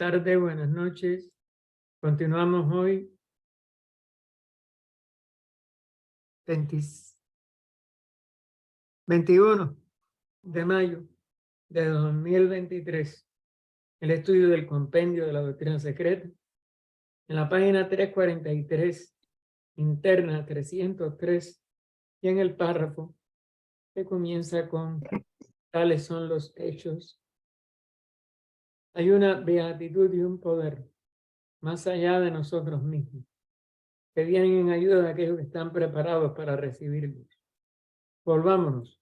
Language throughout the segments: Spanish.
tardes, buenas noches. Continuamos hoy, 21 de mayo de 2023, el estudio del compendio de la doctrina secreta. En la página 343, interna 303, y en el párrafo que comienza con tales son los hechos. Hay una beatitud y un poder más allá de nosotros mismos, que vienen en ayuda de aquellos que están preparados para recibirlos. Volvámonos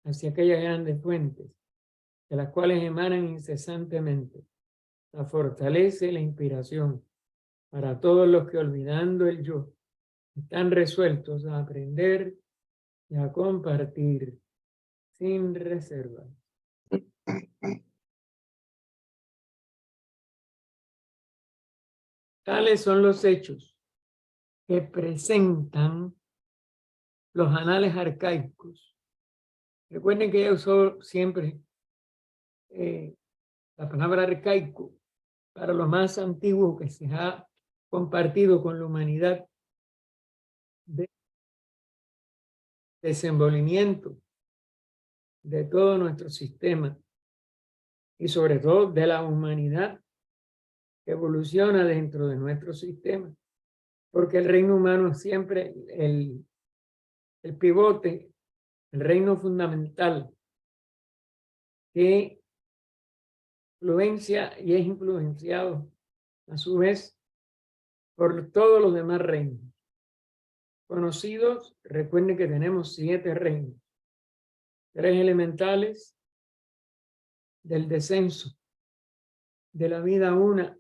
hacia aquellas grandes fuentes, de las cuales emanan incesantemente la fortaleza y la inspiración para todos los que, olvidando el yo, están resueltos a aprender y a compartir sin reserva. Tales son los hechos que presentan los anales arcaicos. Recuerden que ella usó siempre la palabra arcaico para lo más antiguo que se ha compartido con la humanidad, de desenvolvimiento de todo nuestro sistema y sobre todo de la humanidad que evoluciona dentro de nuestro sistema, porque el reino humano es siempre el pivote, el reino fundamental que influencia y es influenciado a su vez por todos los demás reinos conocidos. Recuerden que tenemos 7 reinos, 3 elementales del descenso de la vida una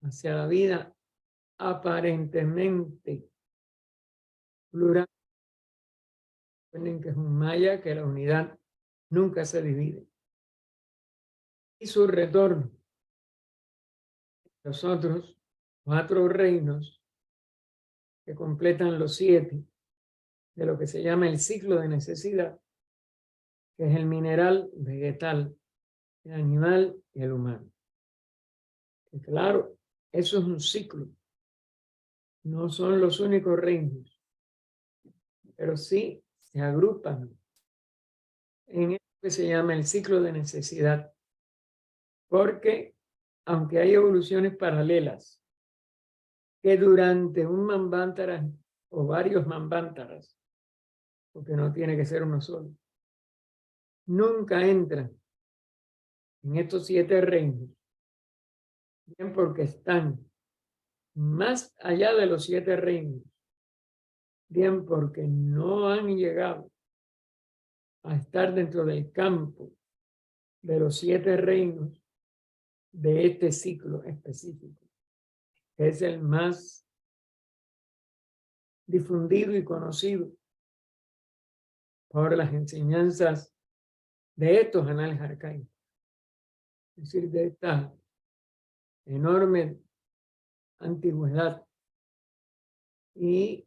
hacia la vida aparentemente plural. Recuerden que es un maya, que la unidad nunca se divide. Y su retorno, los otros 4 reinos que completan los 7 de lo que se llama el ciclo de necesidad, que es el mineral, vegetal, el animal y el humano. Y claro, eso es un ciclo. No son los únicos reinos, pero sí se agrupan en esto que se llama el ciclo de necesidad, porque aunque hay evoluciones paralelas, que durante un manvantara o varios manvantaras, porque no tiene que ser uno solo, nunca entran en estos 7 reinos, bien porque están más allá de los 7 reinos, bien porque no han llegado a estar dentro del campo de los 7 reinos de este ciclo específico, que es el más difundido y conocido por las enseñanzas de estos anales arcaicos, es decir, de esta enorme antigüedad, y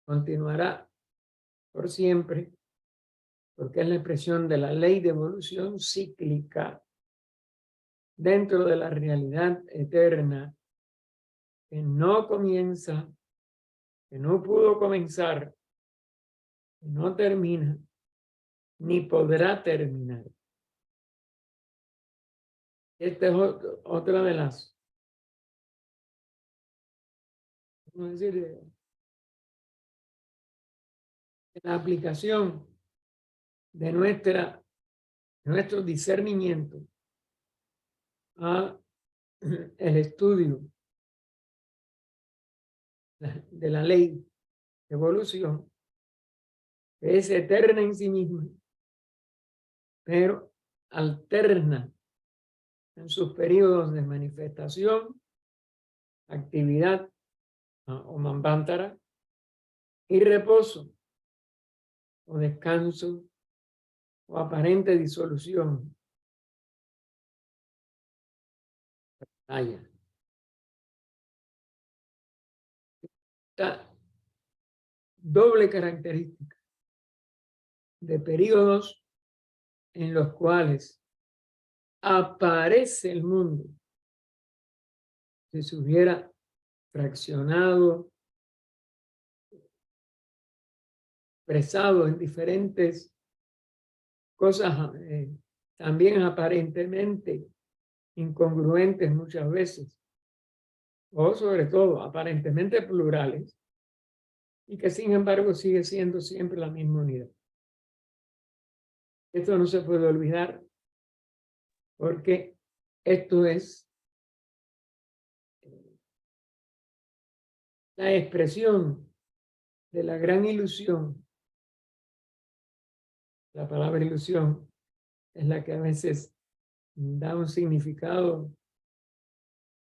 continuará por siempre, porque es la expresión de la ley de evolución cíclica dentro de la realidad eterna, que no comienza, que no pudo comenzar, que no termina, ni podrá terminar. Esta es otra de las, ¿cómo decir?, de la aplicación de nuestro discernimiento a el estudio de la ley de evolución, que es eterna en sí misma, pero alterna en sus periodos de manifestación, actividad o manvantara, y reposo o descanso o aparente disolución. Esta doble característica de periodos en los cuales aparece el mundo si se hubiera fraccionado, expresado en diferentes cosas también aparentemente incongruentes muchas veces, o sobre todo aparentemente plurales, y que sin embargo sigue siendo siempre la misma unidad. Esto no se puede olvidar porque esto es la expresión de la gran ilusión. La palabra ilusión es la que a veces da un significado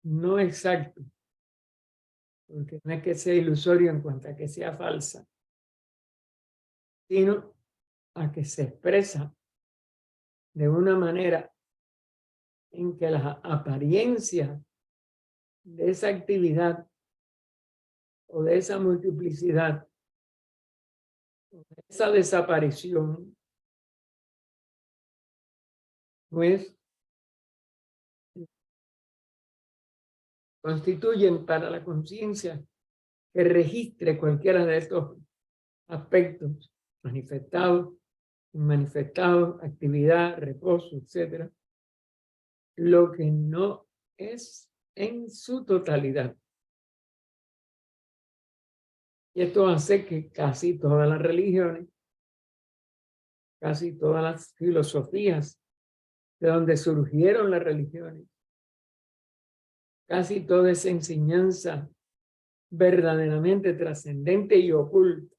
no exacto, porque no es que sea ilusorio en cuanto a que sea falsa, sino a que se expresa de una manera en que la apariencia de esa actividad o de esa multiplicidad, esa desaparición, pues constituyen para la conciencia que registre cualquiera de estos aspectos manifestados, inmanifestados, actividad, reposo, etcétera, lo que no es en su totalidad. Y esto hace que casi todas las religiones, casi todas las filosofías de donde surgieron las religiones, casi toda esa enseñanza verdaderamente trascendente y oculta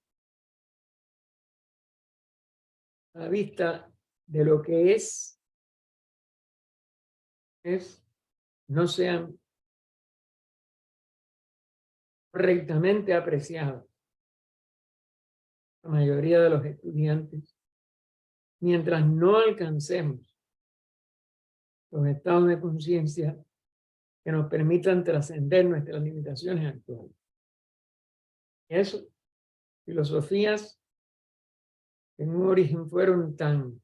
a la vista de lo que es, no sean correctamente apreciadas. La mayoría de los estudiantes, mientras no alcancemos los estados de conciencia que nos permitan trascender nuestras limitaciones actuales. Eso, filosofías que en un origen fueron tan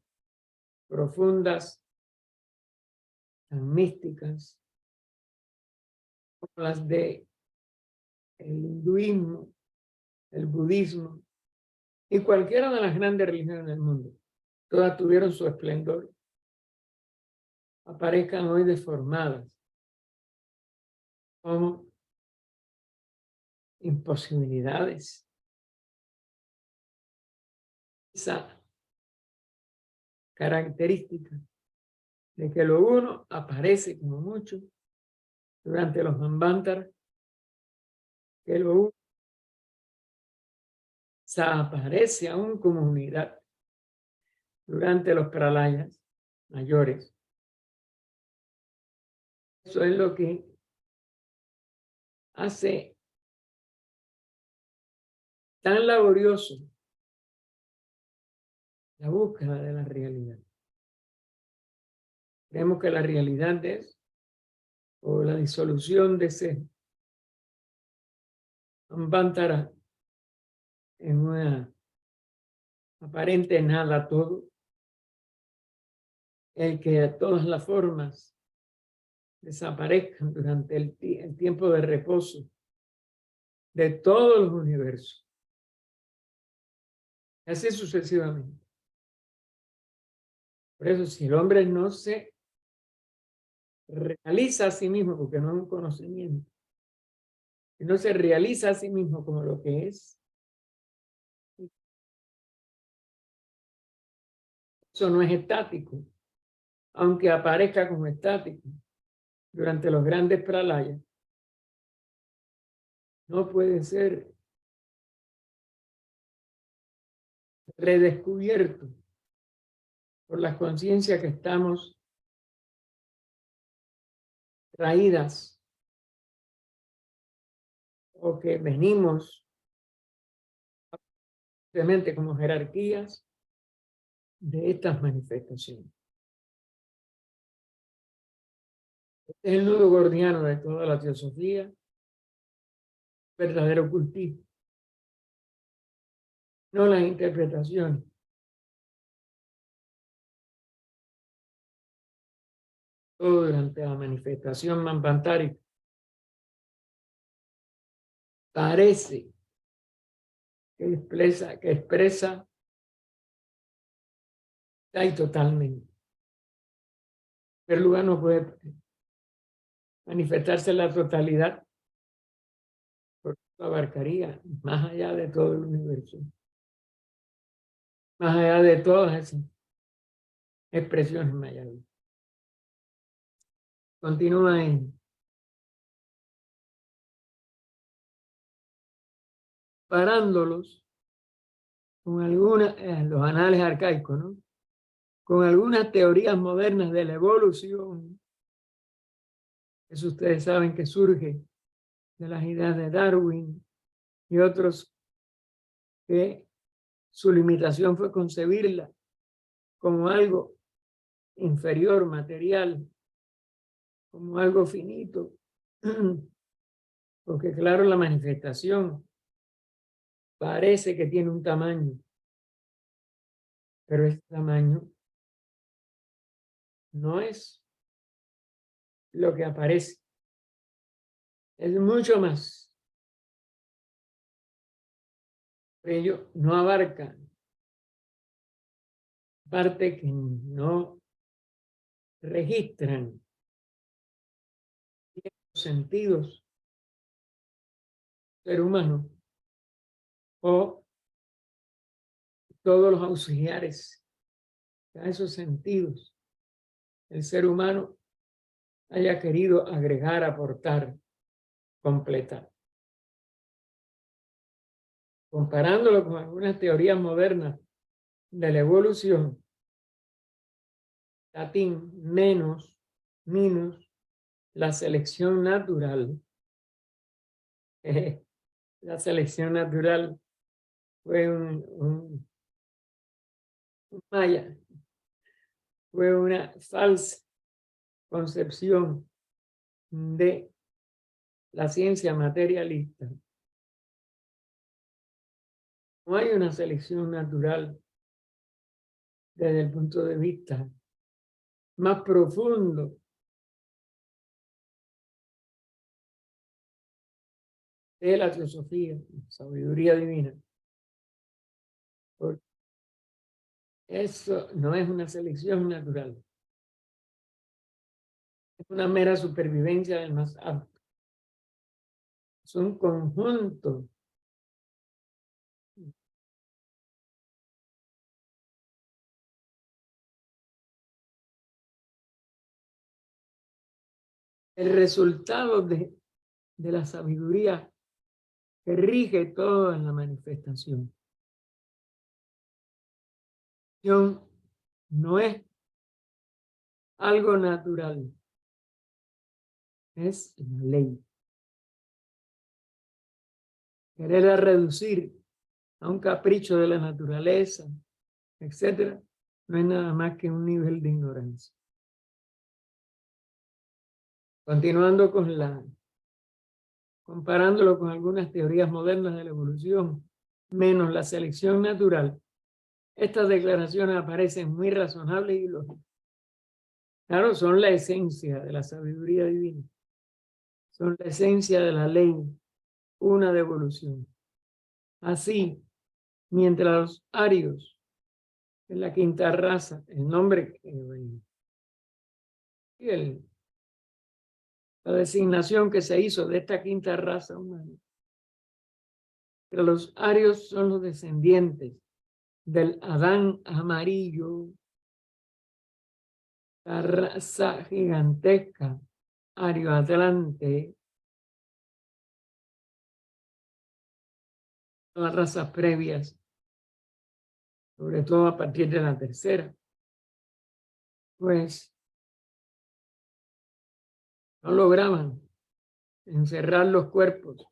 profundas, tan místicas, como las de el hinduismo, el budismo y cualquiera de las grandes religiones del mundo. Todas tuvieron su esplendor. Aparezcan hoy deformadas como imposibilidades. Esa característica de que lo uno aparece como mucho durante los Manvantara, que lo uno aparece aún como unidad durante los pralayas mayores. Eso es lo que hace tan laborioso la búsqueda de la realidad. Creemos que la realidad es, o la disolución de ese Manvantara en una aparente nada todo, el que todas las formas desaparezcan durante el tiempo de reposo de todos los universos. Así sucesivamente. Por eso, si el hombre no se realiza a sí mismo, porque no es un conocimiento, si no se realiza a sí mismo como lo que es, eso no es estático, aunque aparezca como estático durante los grandes pralayas, no puede ser redescubierto por las conciencias que estamos traídas o que venimos simplemente como jerarquías de estas manifestaciones. Este es el nudo gordiano de toda la teosofía, verdadero ocultismo, no las interpretaciones. Todo durante la manifestación manvantárica parece que expresa y totalmente. El lugar no puede manifestarse en la totalidad, porque abarcaría más allá de todo el universo, más allá de todas esas expresiones mayores. Continúa en parándolos con algunas, los anales arcaicos, ¿no? Con algunas teorías modernas de la evolución. Eso ustedes saben que surge de las ideas de Darwin y otros que su limitación fue concebirla como algo inferior, material, como algo finito, porque claro, la manifestación parece que tiene un tamaño, pero ese tamaño no es lo que aparece, es mucho más. Ello no abarca parte que no registran los sentidos ser humano o todos los auxiliares a esos sentidos el ser humano haya querido agregar, aportar, completar. Comparándolo con algunas teorías modernas de la evolución, latín menos, minus, la selección natural. La selección natural fue un maya, fue una falsa concepción de la ciencia materialista. No hay una selección natural desde el punto de vista más profundo de la teosofía, sabiduría divina. Porque eso no es una selección natural. Es una mera supervivencia del más apto. Es un conjunto el resultado de la sabiduría que rige todo en la manifestación. No es algo natural, es la ley. Quererla reducir a un capricho de la naturaleza, etcétera, no es nada más que un nivel de ignorancia. Continuando comparándolo con algunas teorías modernas de la evolución, menos la selección natural, estas declaraciones aparecen muy razonables y lógicas. Claro, son la esencia de la sabiduría divina. Son la esencia de la ley, una de evolución. Así, mientras los arios, en la quinta raza, el nombre, la designación que se hizo de esta quinta raza humana, pero los arios son los descendientes del Adán amarillo, la raza gigantesca, Ario-Atlante, las razas previas, sobre todo a partir de la tercera, pues no lograban encerrar los cuerpos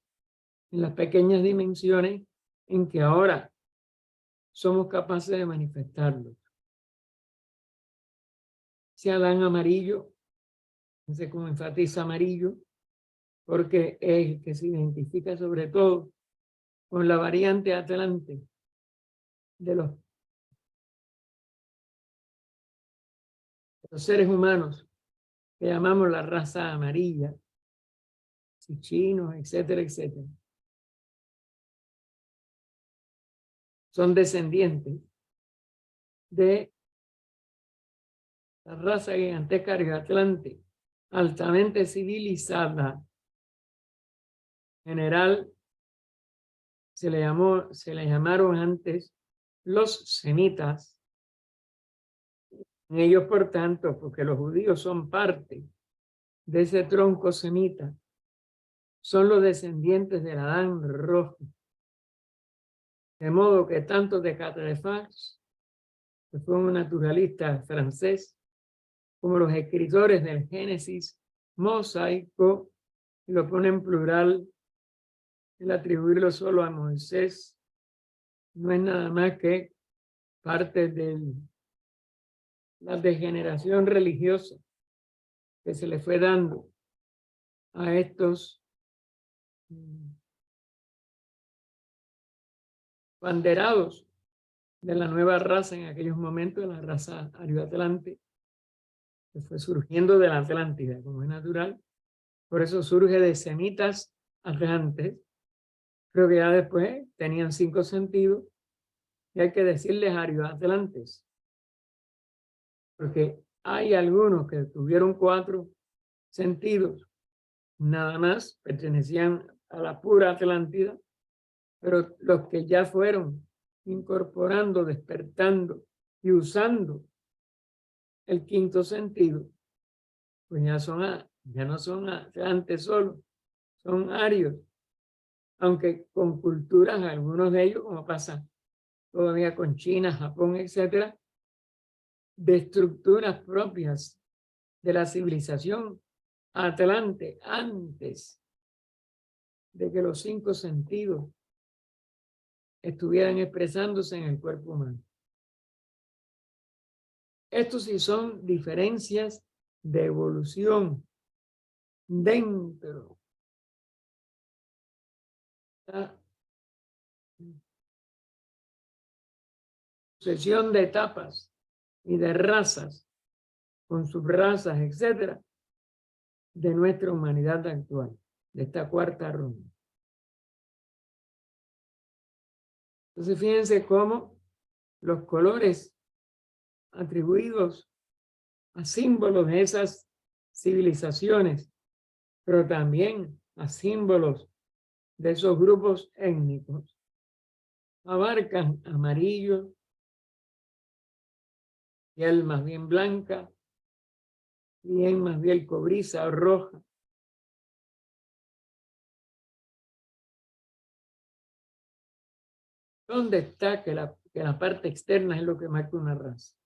en las pequeñas dimensiones en que ahora somos capaces de manifestarlos. Ese Adán amarillo, se como enfatiza amarillo, porque es el que se identifica sobre todo con la variante Atlante de los seres humanos que llamamos la raza amarilla, chinos, etcétera, etcétera. son descendientes de la raza gigantesca Arioatlante, altamente civilizada. En general, se le llamaron antes los semitas. Ellos, por tanto, porque los judíos son parte de ese tronco semita, son los descendientes del Adán rojo. De modo que tanto Descartes, que fue un naturalista francés, como los escritores del Génesis mosaico, y lo pone en plural, el atribuirlo solo a Moisés, no es nada más que parte de la degeneración religiosa que se le fue dando a estos banderados de la nueva raza en aquellos momentos, de la raza arioatlante, que fue surgiendo de la Atlántida, como es natural. Por eso surge de semitas atlantes. Creo que ya después tenían 5 sentidos y hay que decirles arioatlantes, porque hay algunos que tuvieron 4 sentidos, nada más, pertenecían a la pura Atlántida, pero los que ya fueron incorporando, despertando y usando el 5.º sentido, pues ya no son atlantes solo, son arios, aunque con culturas, algunos de ellos, como pasa todavía con China, Japón, etcétera, de estructuras propias de la civilización atlante, antes de que los 5 sentidos estuvieran expresándose en el cuerpo humano. Estos sí son diferencias de evolución dentro de la sucesión de etapas y de razas, con subrazas, etcétera, de nuestra humanidad actual, de esta cuarta ronda. Entonces, fíjense cómo los colores atribuidos a símbolos de esas civilizaciones, pero también a símbolos de esos grupos étnicos, abarcan amarillo, piel más bien blanca, piel más bien cobriza o roja. ¿Dónde está que la parte externa es lo que marca una raza?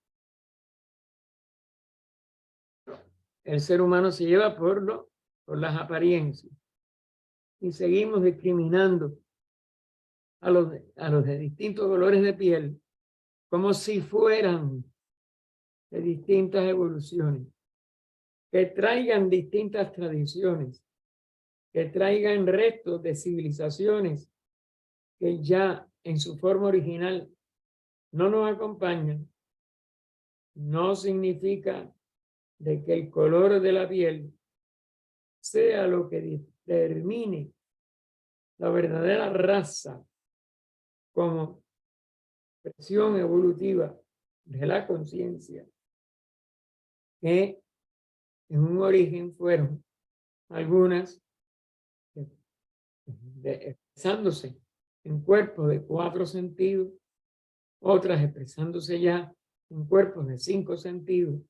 El ser humano se lleva por las apariencias y seguimos discriminando a los de distintos colores de piel como si fueran de distintas evoluciones, que traigan distintas tradiciones, que traigan restos de civilizaciones que ya en su forma original no nos acompañan. No significa de que el color de la piel sea lo que determine la verdadera raza como expresión evolutiva de la conciencia, que en un origen fueron algunas expresándose en cuerpos de 4 sentidos, otras expresándose ya en cuerpos de 5 sentidos,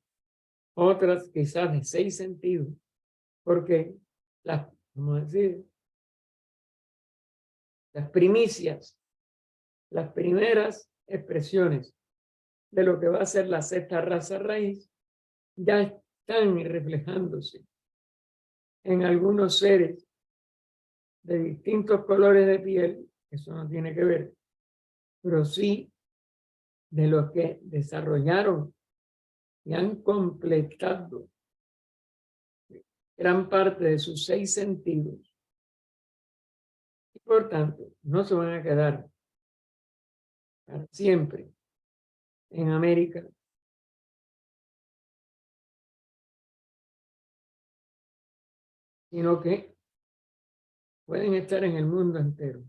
otras quizás de 6 sentidos, porque vamos a decir, las primicias, las primeras expresiones de lo que va a ser la 6ª raza raíz, ya están reflejándose en algunos seres de distintos colores de piel, eso no tiene que ver, pero sí de los que desarrollaron y han completado gran parte de sus 6 sentidos. Y por tanto, no se van a quedar para siempre en América, sino que pueden estar en el mundo entero.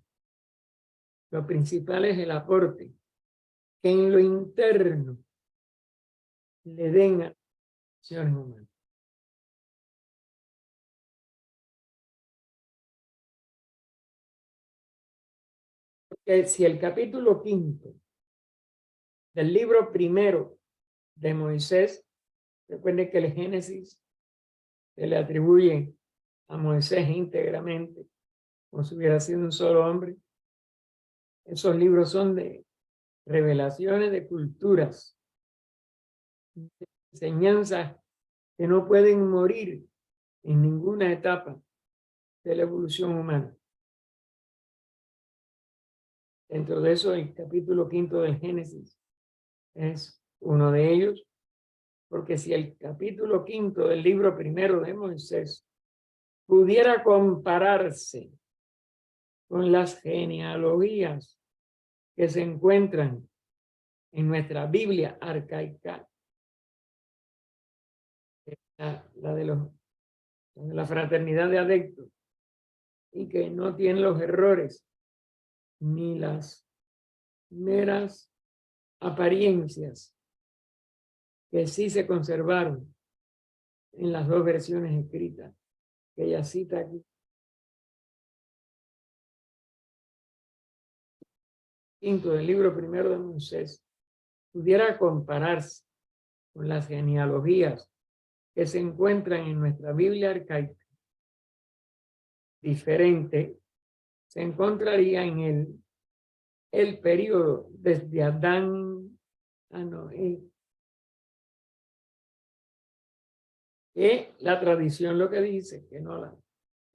Lo principal es el aporte que en lo interno le den a las acciones humanas. Porque si el capítulo 5 del libro primero de Moisés, recuerden que el Génesis se le atribuye a Moisés íntegramente, como si hubiera sido un solo hombre. Esos libros son de revelaciones de culturas, de enseñanzas que no pueden morir en ninguna etapa de la evolución humana. Dentro de eso, el capítulo 5 del Génesis es uno de ellos, porque si el capítulo 5 del libro primero de Moisés pudiera compararse con las genealogías que se encuentran en nuestra Biblia arcaica, la de la fraternidad de adeptos, y que no tiene los errores ni las meras apariencias que sí se conservaron en las dos versiones escritas que ella cita aquí. Quinto del libro primero de Moisés pudiera compararse con las genealogías que se encuentran en nuestra Biblia arcaica, diferente se encontraría en el periodo desde Adán a Noé. Que la tradición lo que dice, que no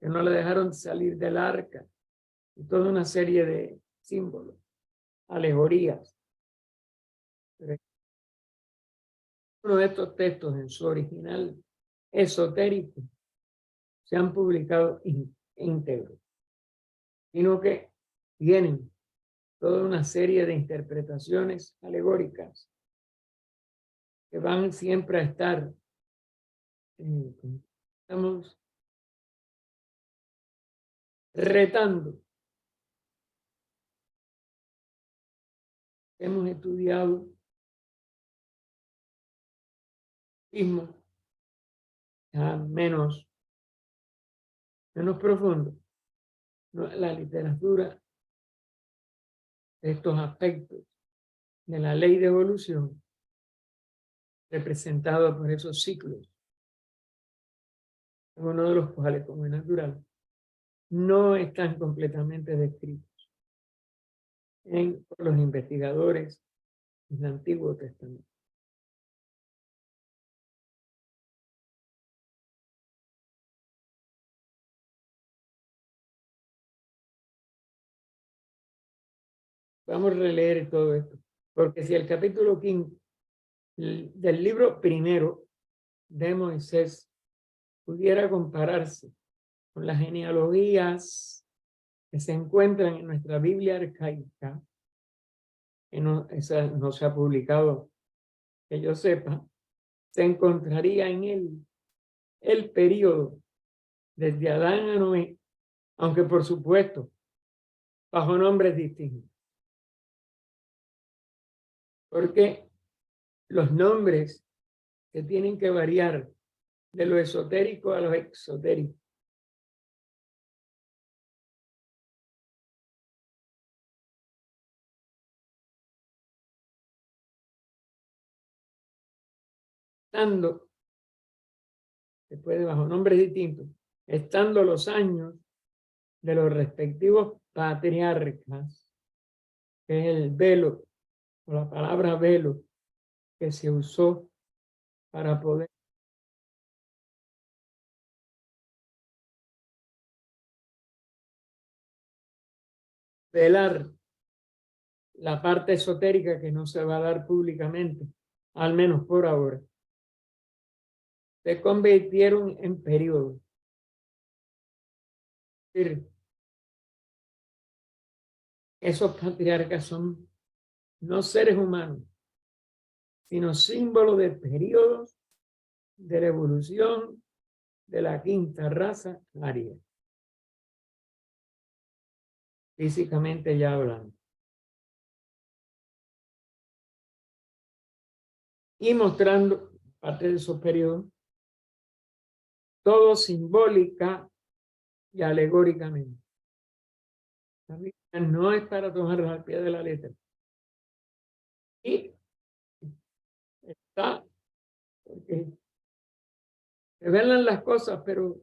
le dejaron salir del arca, y toda una serie de símbolos, alegorías. Pero uno de estos textos en su original esotérico se han publicado íntegros, sino que tienen toda una serie de interpretaciones alegóricas que van siempre a estar, estamos retando. Hemos estudiado menos profundo, ¿no? La literatura de estos aspectos de la ley de evolución, representado por esos ciclos, uno de los cuales, como es natural, no están completamente descritos por los investigadores del Antiguo Testamento. Vamos a releer todo esto, porque si el capítulo 5 del libro primero de Moisés pudiera compararse con las genealogías que se encuentran en nuestra Biblia arcaica, que esa no se ha publicado, que yo sepa, se encontraría en el periodo desde Adán a Noé, aunque por supuesto bajo nombres distintos. Porque los nombres que tienen que variar de lo esotérico a lo exotérico. Estando, después bajo nombres distintos, estando los años de los respectivos patriarcas, que es el velo, o la palabra velo, que se usó para poder velar la parte esotérica que no se va a dar públicamente, al menos por ahora. Se convirtieron en periodos. Esos patriarcas son no seres humanos, sino símbolos de periodos de la evolución de la quinta raza aria. Físicamente ya hablando. y mostrando parte de esos periodos, todo simbólica y alegóricamente. La Biblia no es para tomarla al pie de la letra. Y está, porque revelan las cosas, pero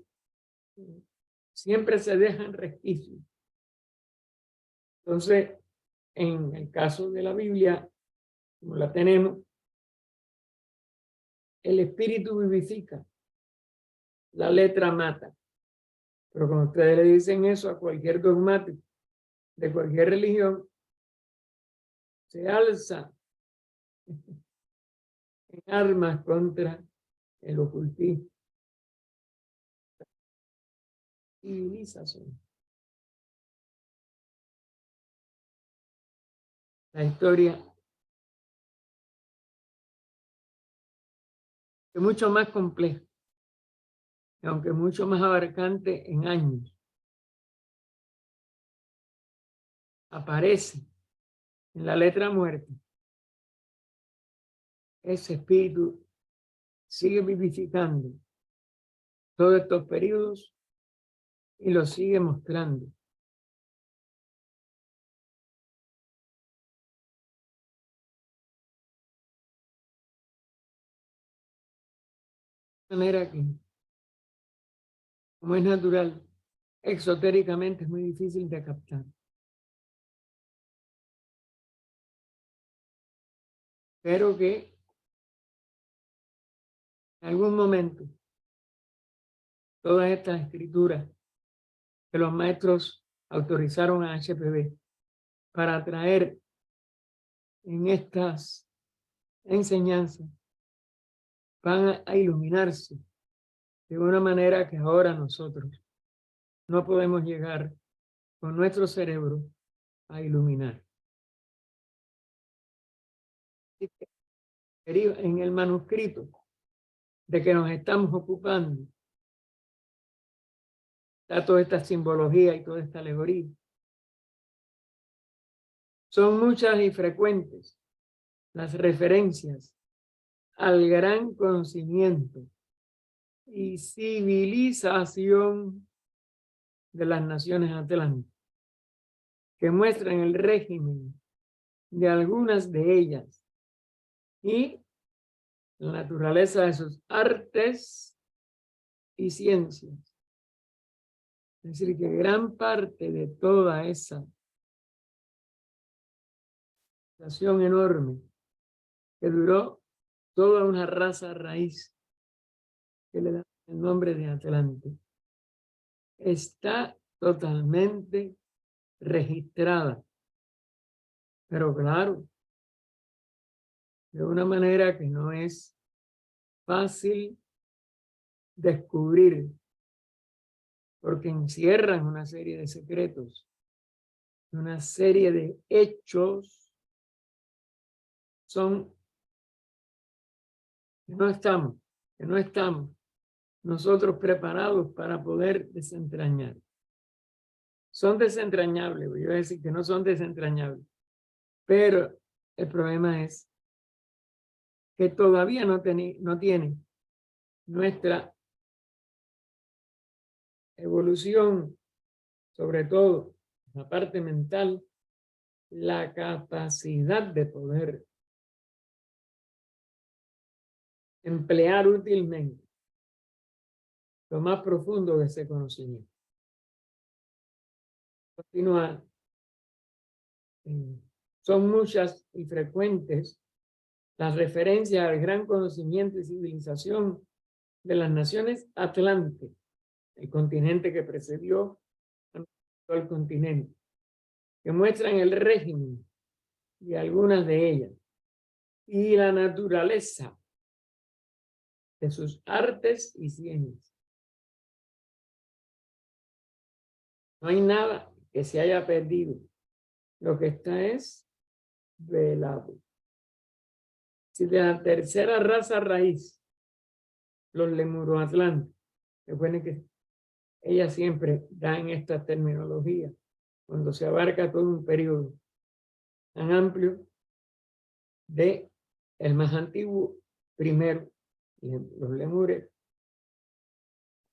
siempre se dejan resquicios. Entonces, en el caso de la Biblia, como la tenemos, el espíritu vivifica, la letra mata. Pero cuando ustedes le dicen eso a cualquier dogmático de cualquier religión, se alza en armas contra el ocultismo, civilización. La historia es mucho más compleja, aunque mucho más abarcante en años. Aparece en la letra muerte. Ese espíritu sigue vivificando todos estos periodos y lo sigue mostrando. De manera que, como es natural, exotéricamente es muy difícil de captar. Pero que en algún momento todas estas escrituras que los maestros autorizaron a HPB para traer en estas enseñanzas van a iluminarse de una manera que ahora nosotros no podemos llegar con nuestro cerebro a iluminar. En el manuscrito de que nos estamos ocupando está toda esta simbología y toda esta alegoría. Son muchas y frecuentes las referencias al gran conocimiento y civilización de las naciones atlánticas, que muestran el régimen de algunas de ellas y la naturaleza de sus artes y ciencias. Es decir, que gran parte de toda esa nación enorme que duró toda una raza raíz que le da el nombre de Atlante, está totalmente registrada. Pero claro, de una manera que no es fácil descubrir, porque encierran una serie de secretos, una serie de hechos, son que no estamos nosotros preparados para poder desentrañar. Son desentrañables, voy a decir que no son desentrañables, pero el problema es que todavía no tiene nuestra evolución, sobre todo la parte mental, la capacidad de poder emplear útilmente lo más profundo de ese conocimiento. Continuar. Son muchas y frecuentes las referencias al gran conocimiento y civilización de las naciones Atlante, el continente que precedió al continente, que muestran el régimen de algunas de ellas y la naturaleza de sus artes y ciencias. No hay nada que se haya perdido. Lo que está es velado. Si de la tercera raza raíz, los lemuroatlantes, recuerden que ella siempre da en esta terminología, cuando se abarca todo un periodo tan amplio de el más antiguo primero, los lemures,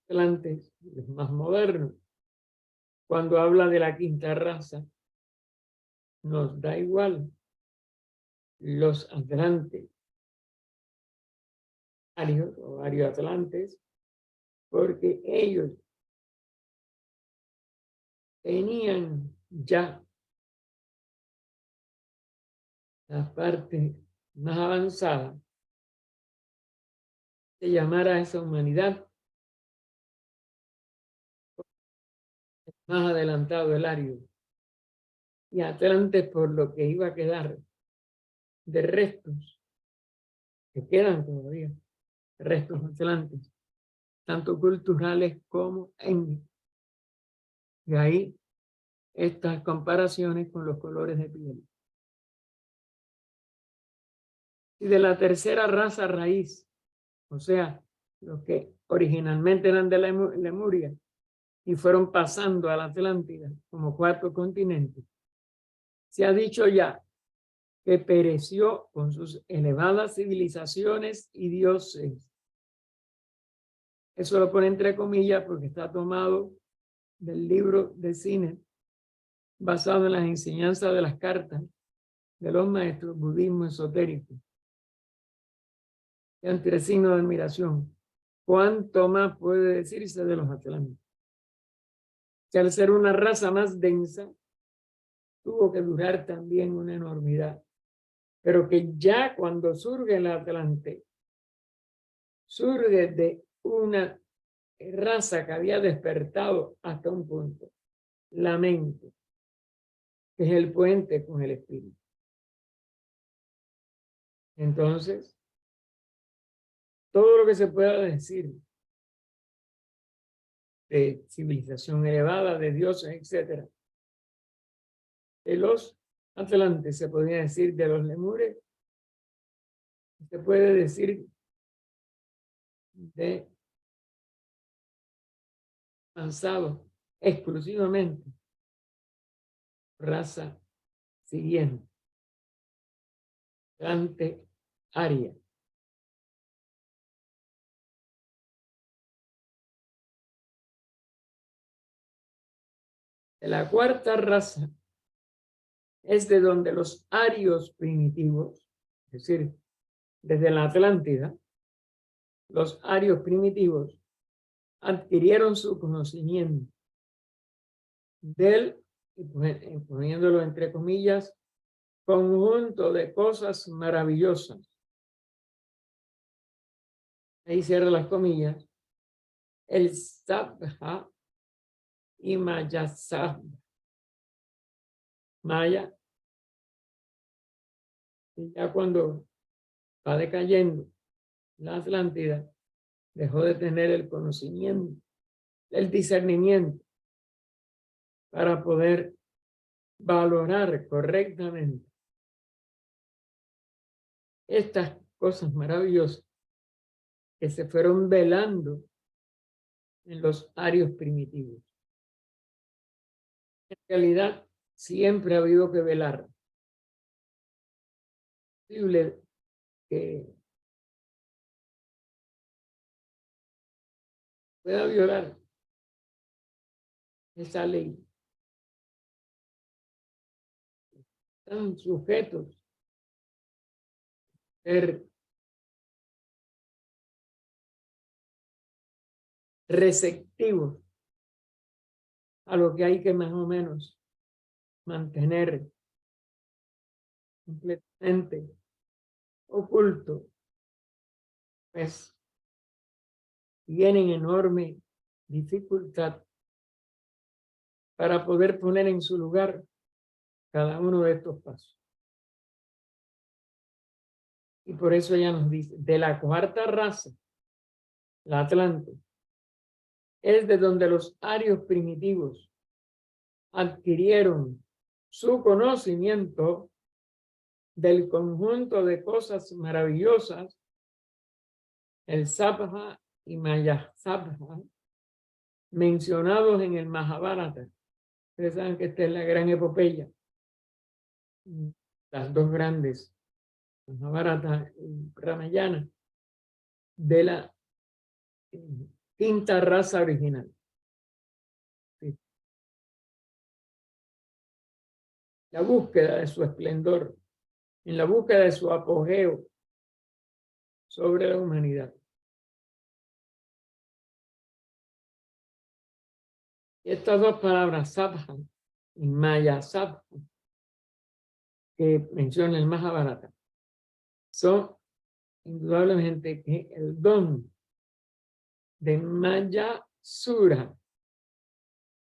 atlantes, los más modernos. Cuando habla de la quinta raza, nos da igual los atlantes, arios o arioatlantes, porque ellos tenían ya la parte más avanzada de llamar a esa humanidad más adelantado el ario. Y Atlantes, por lo que iba a quedar de restos, que quedan todavía, restos atlantes, tanto culturales como étnicos. De ahí estas comparaciones con los colores de piel. Y de la tercera raza raíz, o sea, los que originalmente eran de Lemuria y fueron pasando a la Atlántida como 4 continentes, se ha dicho ya que pereció con sus elevadas civilizaciones y dioses. Eso lo pone entre comillas porque está tomado del libro de Cine, basado en las enseñanzas de las cartas de los maestros budismo esotérico. Y entre signo de admiración, ¿cuánto más puede decirse de los atlantes? Que al ser una raza más densa, tuvo que durar también una enormidad, pero que ya cuando surge el Atlante, surge de una raza que había despertado hasta un punto, la mente, que es el puente con el espíritu. Entonces, todo lo que se pueda decir de civilización elevada, de dioses, etc., de los atlantes, se podría decir de los lemures, se puede decir de avanzado exclusivamente raza siguiente, Atlante Aria. De la cuarta raza es de donde los arios primitivos, es decir, desde la Atlántida, los arios primitivos adquirieron su conocimiento del, poniéndolo entre comillas, conjunto de cosas maravillosas. Ahí cierra las comillas. El Sabha y Maya Sabha. Maya, ya cuando va decayendo la Atlántida, dejó de tener el conocimiento, el discernimiento para poder valorar correctamente estas cosas maravillosas que se fueron velando en los arios primitivos. En realidad, siempre ha habido que velar. Es posible que pueda violar esa ley. Están sujetos a ser receptivos a lo que hay que más o menos mantener completamente oculto, pues tienen enorme dificultad para poder poner en su lugar cada uno de estos pasos. Y por eso ella nos dice, de la cuarta raza, la Atlante, es de donde los arios primitivos adquirieron su conocimiento del conjunto de cosas maravillosas, el Sabha y Mayasabha, mencionados en el Mahabharata. Ustedes saben que esta es la gran epopeya, las dos grandes, Mahabharata y Ramayana, de la quinta raza original. Sí. La búsqueda de su esplendor, en la búsqueda de su apogeo sobre la humanidad. Estas dos palabras, Sabha y Maya Sabha, que menciona el Mahabharata, son indudablemente que el don de Mayasura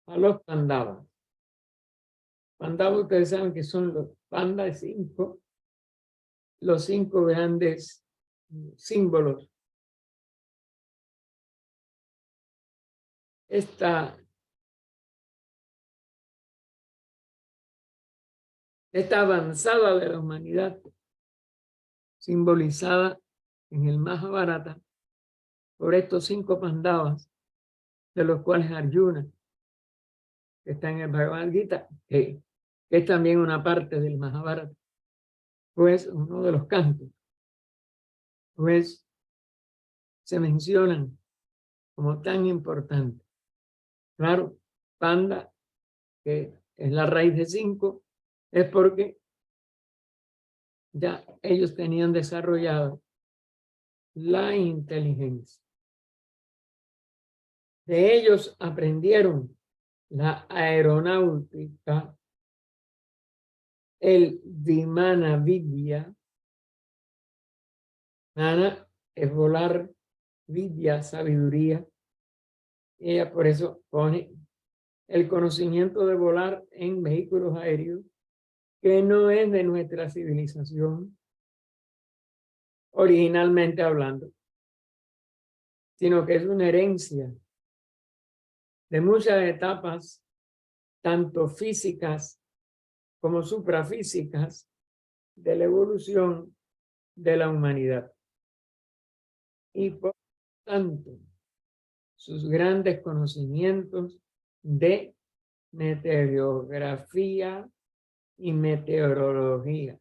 a los Pandavas. Pandavas, ustedes saben que son los pandas cinco, los cinco grandes símbolos. Esta avanzada de la humanidad, simbolizada en el Mahabharata por estos cinco Pandavas, de los cuales Arjuna, que está en el Bhagavad Gita, que es también una parte del Mahabharata, pues uno de los cantos, pues se mencionan como tan importantes. Claro, panda, que es la raíz de 5, es porque ya ellos tenían desarrollado la inteligencia. De ellos aprendieron la aeronáutica, el Vimana Vidya. Mana es volar, Vidya, sabiduría. Ella por eso pone el conocimiento de volar en vehículos aéreos, que no es de nuestra civilización, originalmente hablando, sino que es una herencia de muchas etapas, tanto físicas como suprafísicas, de la evolución de la humanidad. Y por tanto, sus grandes conocimientos de meteorografía y meteorología.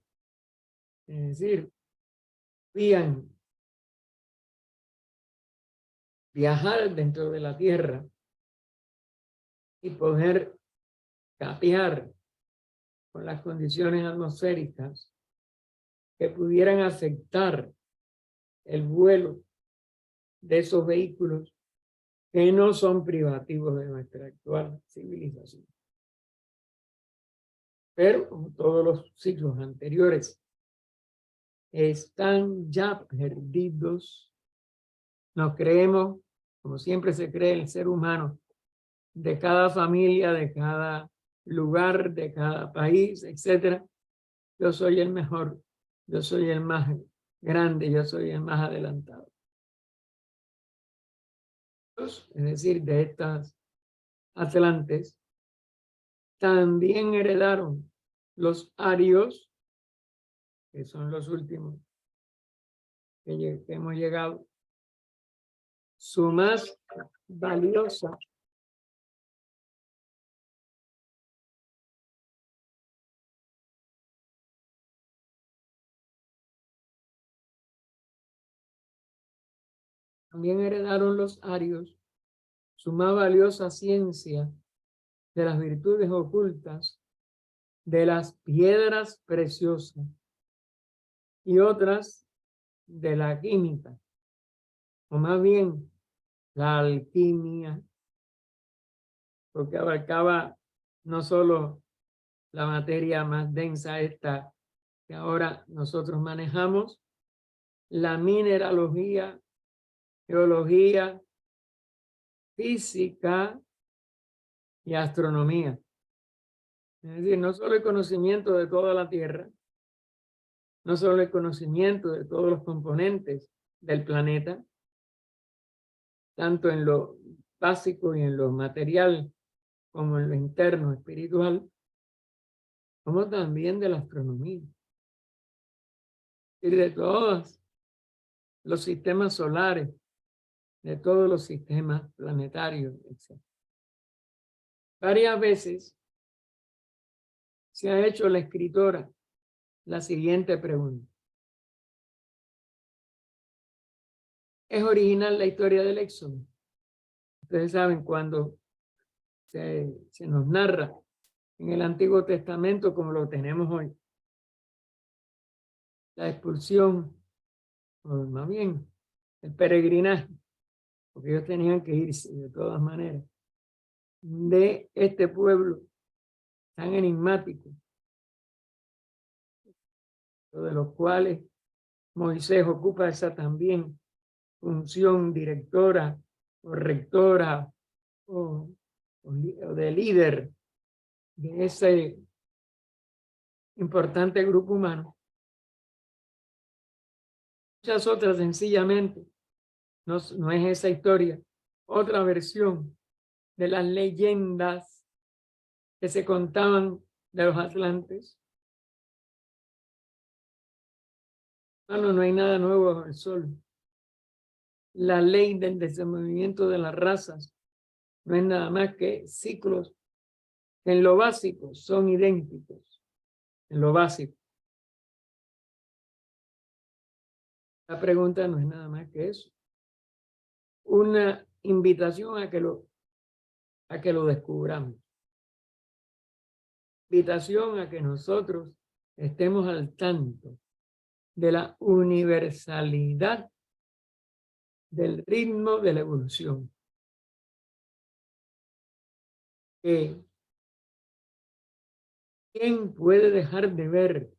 Es decir, podían viajar dentro de la Tierra y poder capear con las condiciones atmosféricas que pudieran afectar el vuelo de esos vehículos que no son privativos de nuestra actual civilización. Pero como todos los siglos anteriores están ya perdidos, nos creemos, como siempre se cree el ser humano, de cada familia, de cada lugar, de cada país, etcétera. Yo soy el mejor, yo soy el más grande, yo soy el más adelantado. Es decir, de estas atlantes, también heredaron los arios, que son los últimos que hemos llegado, su más valiosa también heredaron los arios su más valiosa ciencia de las virtudes ocultas, de las piedras preciosas y otras de la química, o más bien la alquimia, porque abarcaba no solo la materia más densa esta que ahora nosotros manejamos, la mineralogía, geología, física y astronomía. Es decir, no solo el conocimiento de toda la Tierra, no solo el conocimiento de todos los componentes del planeta, tanto en lo básico y en lo material como en lo interno espiritual, como también de la astronomía y de todos los sistemas solares, de todos los sistemas planetarios, etc. Varias veces se ha hecho la escritora la siguiente pregunta: es original la historia del Éxodo. Ustedes saben, cuando se nos narra en el Antiguo Testamento como lo tenemos hoy, la expulsión, o más bien el peregrinaje, porque ellos tenían que irse de todas maneras, de este pueblo tan enigmático, de los cuales Moisés ocupa esa también función directora o rectora o de líder de ese importante grupo humano. Muchas otras sencillamente no es esa historia, otra versión de las leyendas que se contaban de los atlantes. No hay nada nuevo bajo el sol. La ley del desenvolvimiento de las razas no es nada más que ciclos que en lo básico son idénticos, en lo básico. La pregunta no es nada más que eso. Una invitación a que lo descubramos. Invitación a que nosotros estemos al tanto de la universalidad del ritmo de la evolución. ¿Quién puede dejar de ver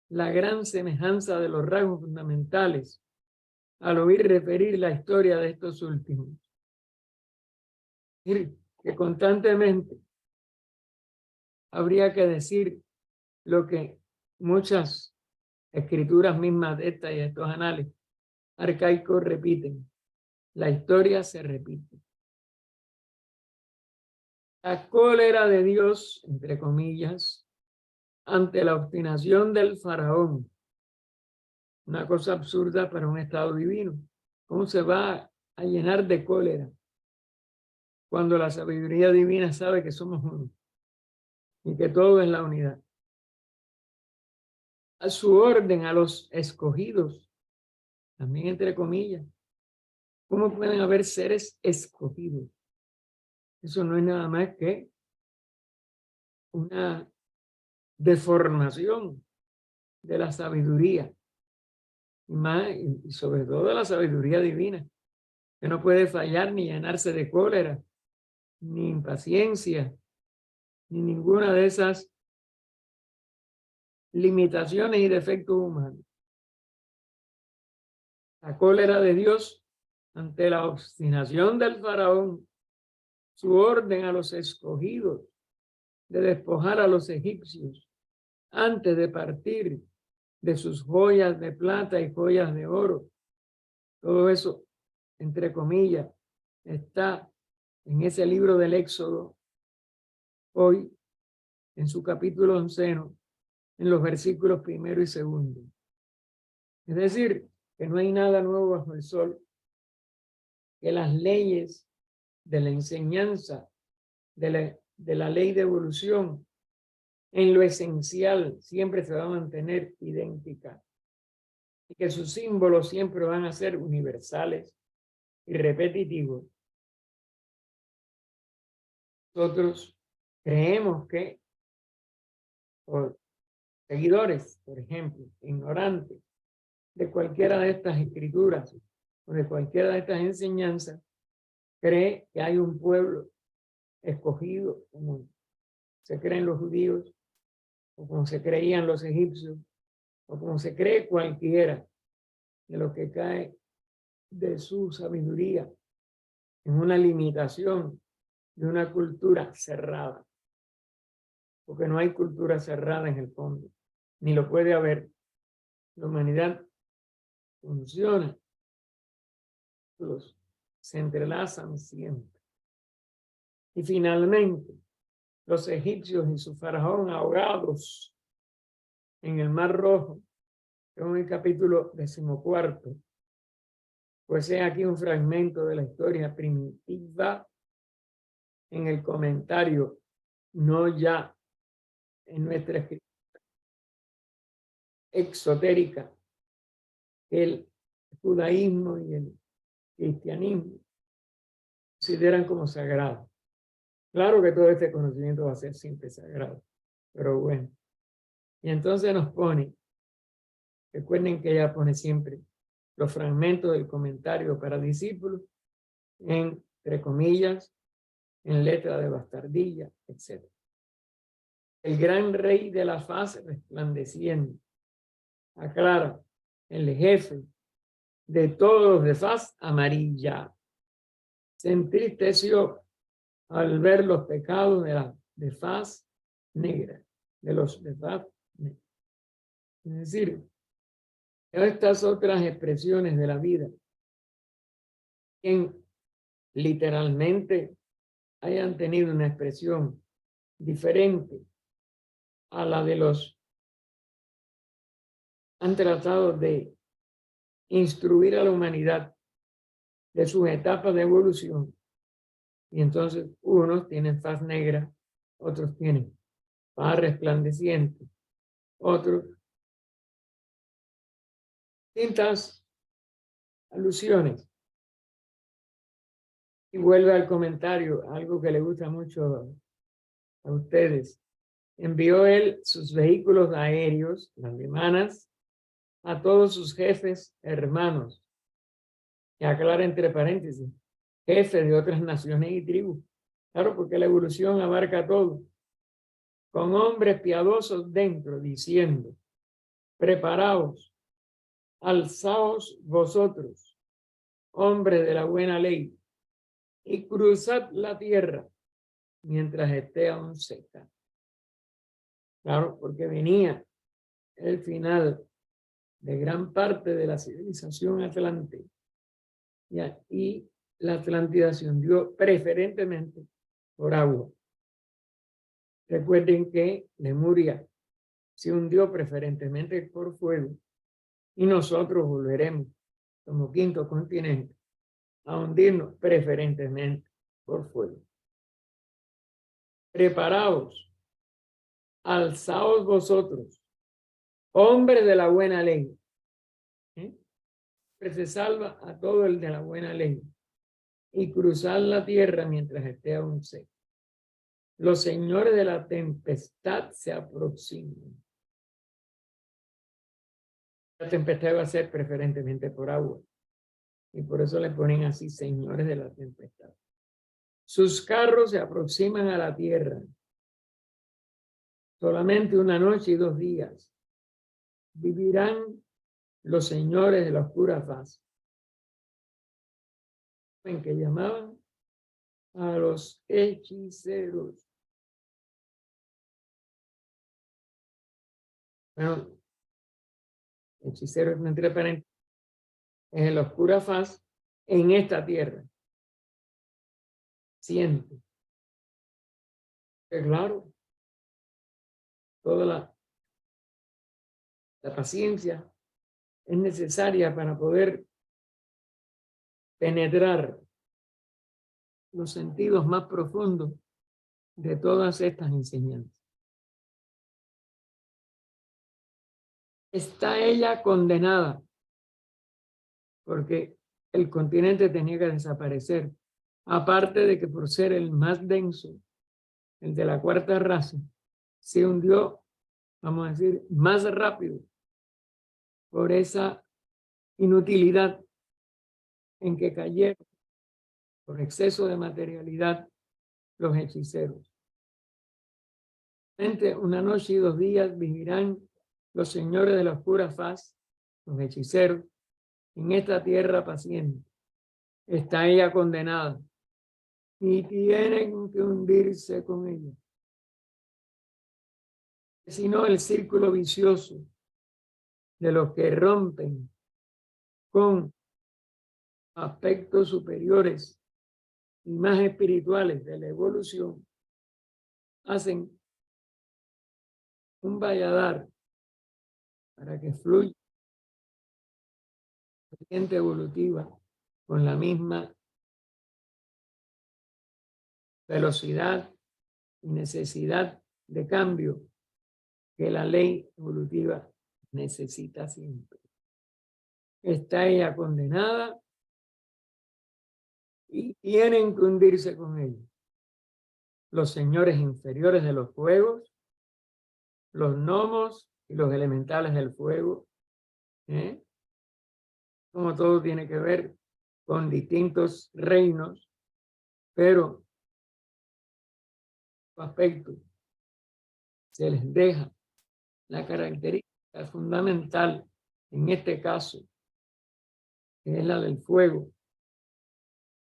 la gran semejanza de los rasgos fundamentales al oír referir la historia de estos últimos? Es decir, que constantemente habría que decir lo que muchas escrituras mismas de estas y de estos anales arcaicos repiten. La historia se repite. La cólera de Dios, entre comillas, ante la obstinación del faraón. Una cosa absurda para un estado divino. ¿Cómo se va a llenar de cólera cuando la sabiduría divina sabe que somos uno y que todo es la unidad? A su orden, a los escogidos, también entre comillas. ¿Cómo pueden haber seres escogidos? Eso no es nada más que una deformación de la sabiduría y sobre todo de la sabiduría divina, que no puede fallar ni llenarse de cólera, ni impaciencia, ni ninguna de esas limitaciones y defectos humanos. La cólera de Dios ante la obstinación del faraón, su orden a los escogidos de despojar a los egipcios antes de partir de sus joyas de plata y joyas de oro. Todo eso, entre comillas, está en ese libro del Éxodo, hoy en su capítulo 11, en los versículos 1 y 2. Es decir, que no hay nada nuevo bajo el sol, que las leyes de la enseñanza, de la ley de evolución, en lo esencial siempre se va a mantener idéntica y que sus símbolos siempre van a ser universales y repetitivos. Nosotros creemos que, por seguidores, por ejemplo, ignorantes de cualquiera de estas escrituras o de cualquiera de estas enseñanzas, cree que hay un pueblo escogido, como se creen los judíos, o como se creían los egipcios, o como se cree cualquiera de lo que cae de su sabiduría en una limitación de una cultura cerrada, porque no hay cultura cerrada en el fondo, ni lo puede haber. La humanidad funciona, se entrelazan siempre. Y finalmente, los egipcios y su faraón ahogados en el Mar Rojo, en el capítulo 14, pues es aquí un fragmento de la historia primitiva en el comentario, no ya en nuestra escritura exotérica, el judaísmo y el cristianismo consideran como sagrado. Claro que todo este conocimiento va a ser siempre sagrado, pero bueno. Y entonces nos pone, recuerden que ella pone siempre los fragmentos del comentario para discípulos, entre comillas, en letra de bastardilla, etc. El gran rey de la faz resplandeciente, aclara, el jefe de todos los de faz amarilla, se entristeció al ver los pecados de faz negra, de los de faz negra. Es decir, estas otras expresiones de la vida, en literalmente hayan tenido una expresión diferente a la de los han tratado de instruir a la humanidad de sus etapas de evolución. Y entonces unos tienen faz negra, otros tienen faz resplandeciente, otros distintas alusiones. Y vuelve al comentario, algo que le gusta mucho a ustedes. Envió él sus vehículos aéreos, las vimanas, a todos sus jefes hermanos. Y aclara entre paréntesis, jefes de otras naciones y tribus. Claro, porque la evolución abarca todo. Con hombres piadosos dentro, diciendo, preparaos, alzaos vosotros, hombres de la buena ley, y cruzad la tierra mientras esté aún seca. Claro, porque venía el final de gran parte de la civilización atlante. Y la Atlántida se hundió preferentemente por agua. Recuerden que Lemuria se hundió preferentemente por fuego y nosotros volveremos como quinto continente a hundirnos preferentemente por fuego. Preparaos, alzaos vosotros, hombres de la buena ley. Se salva a todo el de la buena ley y cruzar la tierra mientras esté aún seco. Los señores de la tempestad se aproximan. La tempestad va a ser preferentemente por agua y por eso le ponen así, señores de la tempestad. Sus carros se aproximan a la tierra. Solamente una noche y 2 días vivirán los señores de la oscura faz, en que llamaban a los hechiceros. Bueno, hechicero es entre paréntesis, es la oscura faz en esta tierra. Siente. Que claro, toda la paciencia es necesaria para poder penetrar los sentidos más profundos de todas estas enseñanzas. Está ella condenada porque el continente tenía que desaparecer, aparte de que por ser el más denso, el de la cuarta raza, se hundió, vamos a decir, más rápido por esa inutilidad en que cayeron por exceso de materialidad los hechiceros. Entre una noche y 2 días vivirán los señores de la oscura faz, los hechiceros, en esta tierra paciente. Está ella condenada y tienen que hundirse con ella. Si no, el círculo vicioso de los que rompen con aspectos superiores y más espirituales de la evolución hacen un valladar para que fluya la corriente evolutiva con la misma velocidad y necesidad de cambio que la ley evolutiva necesita siempre. Está ella condenada y tienen que hundirse con ellos. Los señores inferiores de los fuegos, los gnomos y los elementales del fuego, como todo tiene que ver con distintos reinos, pero su aspecto se les deja la característica fundamental en este caso, que es la del fuego.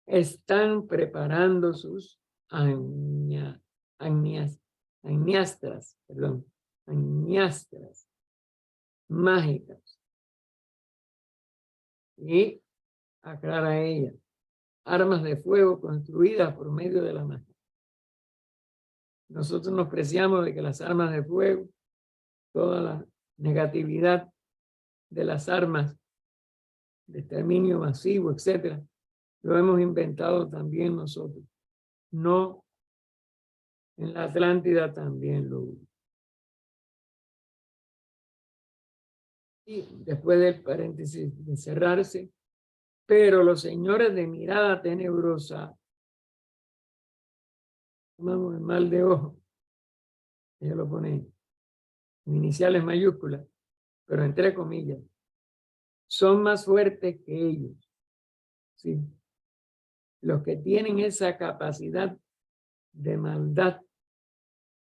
Están preparando sus añastras mágicas. Y aclara ella, armas de fuego construidas por medio de la magia. Nosotros nos preciamos de que las armas de fuego, toda la negatividad de las armas de exterminio masivo, etcétera, lo hemos inventado también nosotros. No, en la Atlántida también lo hubo. Y después del paréntesis de cerrarse, pero los señores de mirada tenebrosa, llamamos el mal de ojo, ella lo pone en iniciales mayúsculas, pero entre comillas, son más fuertes que ellos. ¿Sí? Los que tienen esa capacidad de maldad,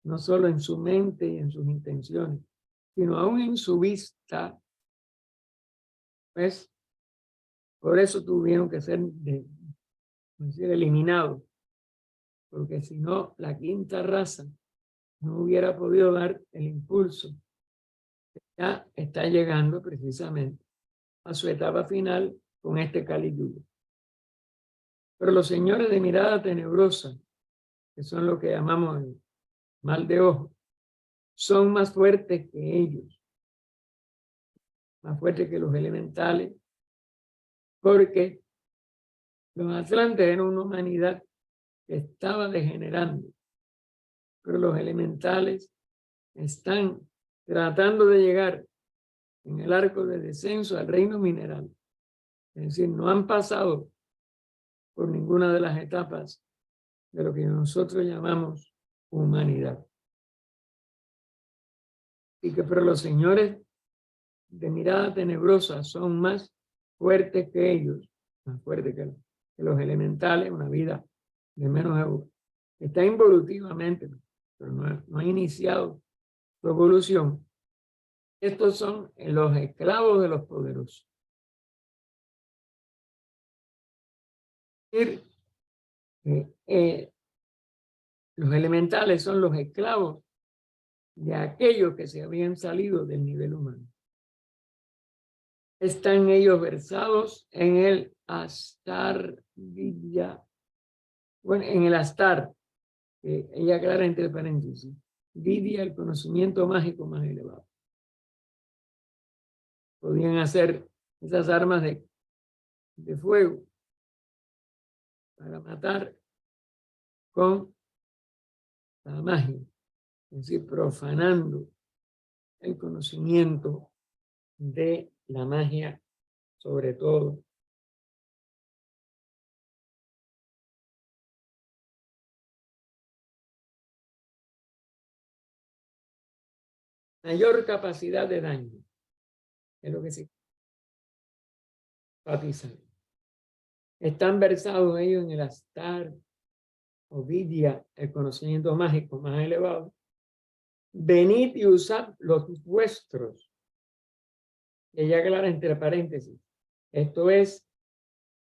no solo en su mente y en sus intenciones, sino aún en su vista, pues por eso tuvieron que ser eliminados, porque si no, la quinta raza no hubiera podido dar el impulso. Ya está llegando precisamente a su etapa final con este Kali Yuga. Pero los señores de mirada tenebrosa, que son lo que llamamos el mal de ojo, son más fuertes que ellos, más fuertes que los elementales, porque los atlantes eran una humanidad que estaba degenerando, pero los elementales están tratando de llegar en el arco de descenso al reino mineral. Es decir, no han pasado por ninguna de las etapas de lo que nosotros llamamos humanidad. Y que pero los señores de mirada tenebrosa son más fuertes que ellos, más fuertes que los elementales, una vida de menos evolución. Está involutivamente, pero no ha iniciado su evolución. Estos son los esclavos de los poderosos. Los elementales son los esclavos de aquellos que se habían salido del nivel humano. Están ellos versados en el Astar Vidya. Bueno, en el Astar, ella aclara entre paréntesis, Vidya, el conocimiento mágico más elevado. Podían hacer esas armas de fuego para matar con la magia, es decir, profanando el conocimiento de la magia, sobre todo. Mayor capacidad de daño, es lo que se enfatiza. Están versados ellos en el Astar o Vidya, el conocimiento mágico más elevado. Venid y usad los vuestros. Ella aclara entre paréntesis. Esto es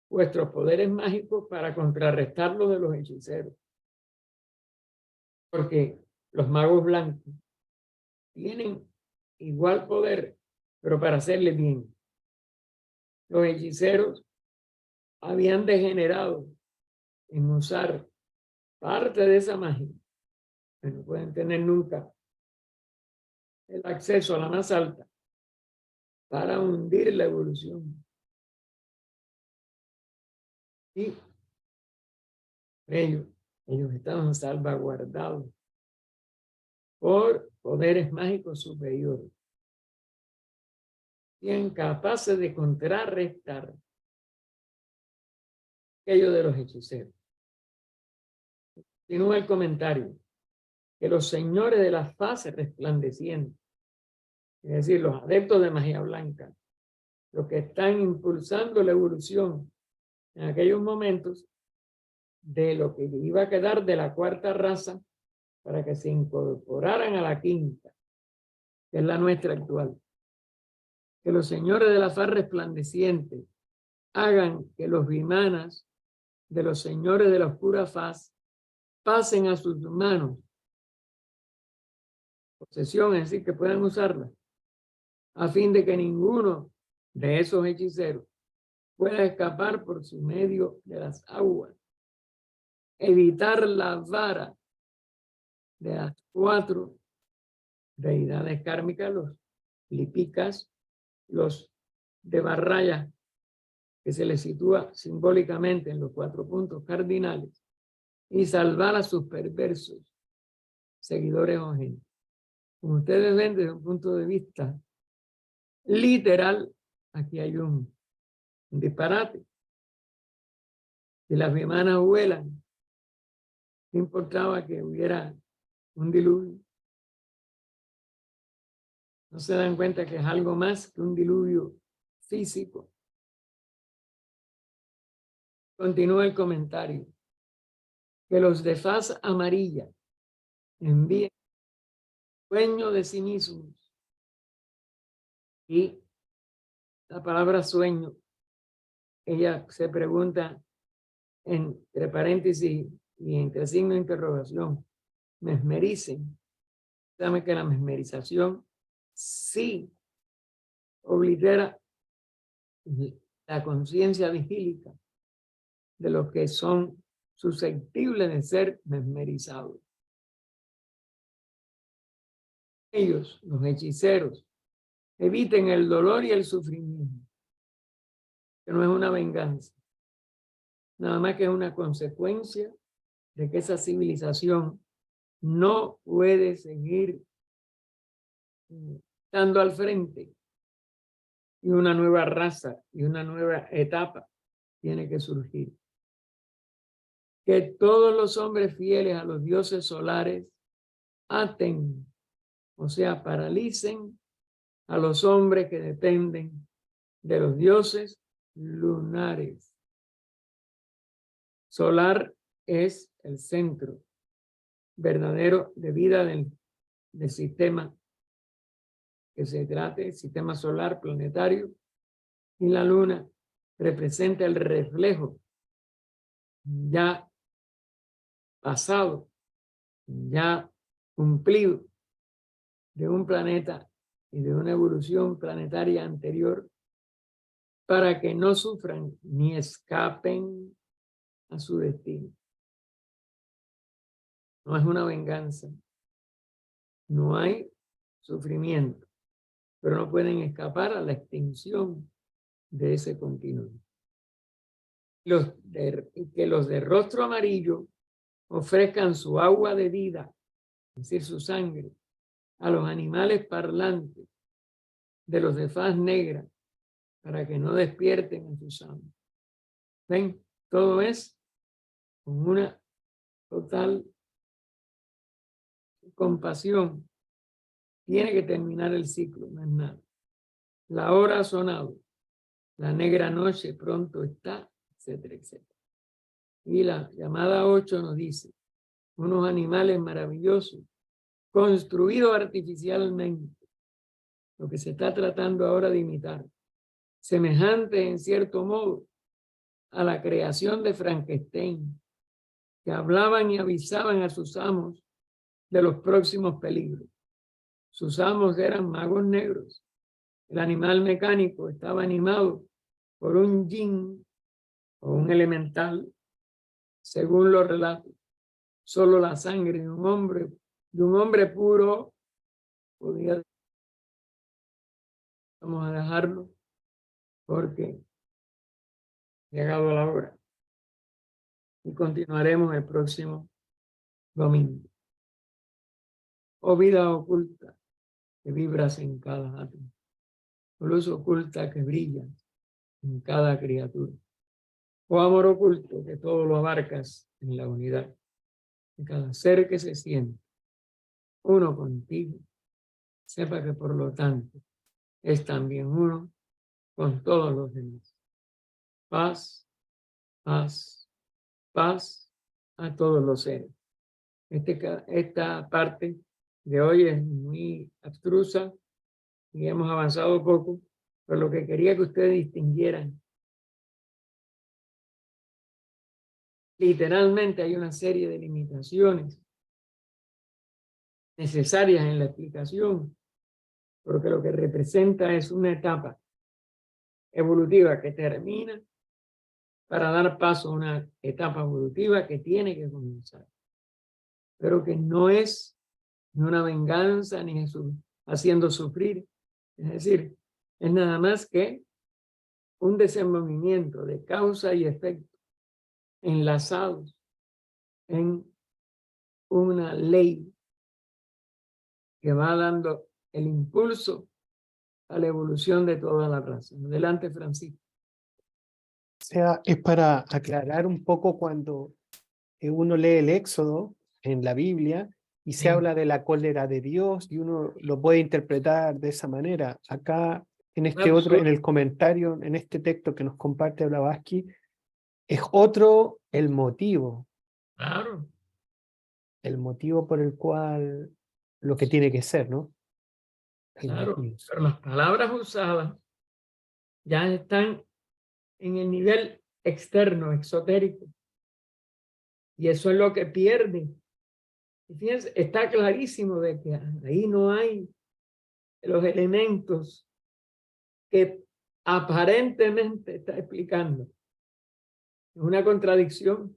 vuestros poderes mágicos para contrarrestar los de los hechiceros. Porque los magos blancos tienen igual poder, pero para hacerle bien. Los hechiceros habían degenerado en usar parte de esa magia, que no pueden tener nunca el acceso a la más alta, para hundir la evolución. Y ellos estaban salvaguardados por poderes mágicos superiores, bien capaces de contrarrestar aquello de los hechiceros. Continúa el comentario, que los señores de las fases resplandecientes, es decir, los adeptos de magia blanca, los que están impulsando la evolución en aquellos momentos de lo que iba a quedar de la cuarta raza para que se incorporaran a la quinta, que es la nuestra actual. Que los señores de la faz resplandeciente hagan que los vimanas de los señores de la oscura faz pasen a sus manos, posesión, es decir, que puedan usarla, a fin de que ninguno de esos hechiceros pueda escapar por su medio de las aguas, evitar la vara de las 4 deidades kármicas, los lipicas, los de Barraya, que se les sitúa simbólicamente en los 4 puntos cardinales, y salvar a sus perversos seguidores o gente. Como ustedes ven desde un punto de vista literal, aquí hay un disparate. Si las vimanas vuelan, ¿qué importaba que hubiera un diluvio? ¿No se dan cuenta que es algo más que un diluvio físico? Continúa el comentario. Que los de faz amarilla envíen sueño de sí mismos. Y la palabra sueño, ella se pregunta entre paréntesis y entre signo de interrogación, mesmericen. Dame que la mesmerización sí oblitera la conciencia vigílica de los que son susceptibles de ser mesmerizados. Ellos, los hechiceros, eviten el dolor y el sufrimiento, que no es una venganza, nada más que es una consecuencia de que esa civilización no puede seguir estando al frente, y una nueva raza y una nueva etapa tiene que surgir. Que todos los hombres fieles a los dioses solares aten, o sea, paralicen a los hombres que dependen de los dioses lunares. Solar es el centro verdadero de vida del sistema que se trate, sistema solar planetario, y la luna representa el reflejo ya pasado, ya cumplido de un planeta y de una evolución planetaria anterior, para que no sufran ni escapen a su destino. No es una venganza, no hay sufrimiento, pero no pueden escapar a la extinción de ese continuo. Que los de rostro amarillo ofrezcan su agua de vida, es decir, su sangre, a los animales parlantes de los de faz negra, para que no despierten en sus amos. ¿Ven? Todo es con una total compasión. Tiene que terminar el ciclo, no es nada. La hora ha sonado, la negra noche pronto está, etcétera, etcétera. Y la llamada 8 nos dice, unos animales maravillosos, construidos artificialmente, lo que se está tratando ahora de imitar, semejante en cierto modo a la creación de Frankenstein, que hablaban y avisaban a sus amos de los próximos peligros. Sus amos eran magos negros. El animal mecánico estaba animado por un yin o un elemental, según los relatos. Solo la sangre de un hombre puro podía. Vamos a dejarlo porque ha llegado la hora y continuaremos el próximo domingo. Oh vida oculta que vibras en cada átomo, oh luz oculta que brilla en cada criatura. Oh amor oculto, que todo lo abarcas en la unidad. Que cada ser que se siente uno contigo, sepa que por lo tanto es también uno con todos los demás. Paz, paz, paz a todos los seres. Esta parte de hoy es muy abstrusa y hemos avanzado poco, pero lo que quería que ustedes distinguieran, literalmente hay una serie de limitaciones necesarias en la explicación, porque lo que representa es una etapa evolutiva que termina para dar paso a una etapa evolutiva que tiene que comenzar, pero que no es ni una venganza ni haciendo sufrir. Es decir, es nada más que un desenvolvimiento de causa y efecto enlazados en una ley que va dando el impulso a la evolución de toda la raza. Adelante, Francisco. O sea, es para aclarar un poco cuando uno lee el Éxodo en la Biblia y se habla de la cólera de Dios y uno lo puede interpretar de esa manera. Acá, en este otro, en el comentario, en este texto que nos comparte Blavatsky, es otro el motivo. Claro. El motivo por el cual lo que tiene que ser, ¿no? Claro, pero las palabras usadas ya están en el nivel externo, exotérico. Y eso es lo que pierden. Y fíjense, está clarísimo de que ahí no hay los elementos que aparentemente está explicando. Es una contradicción.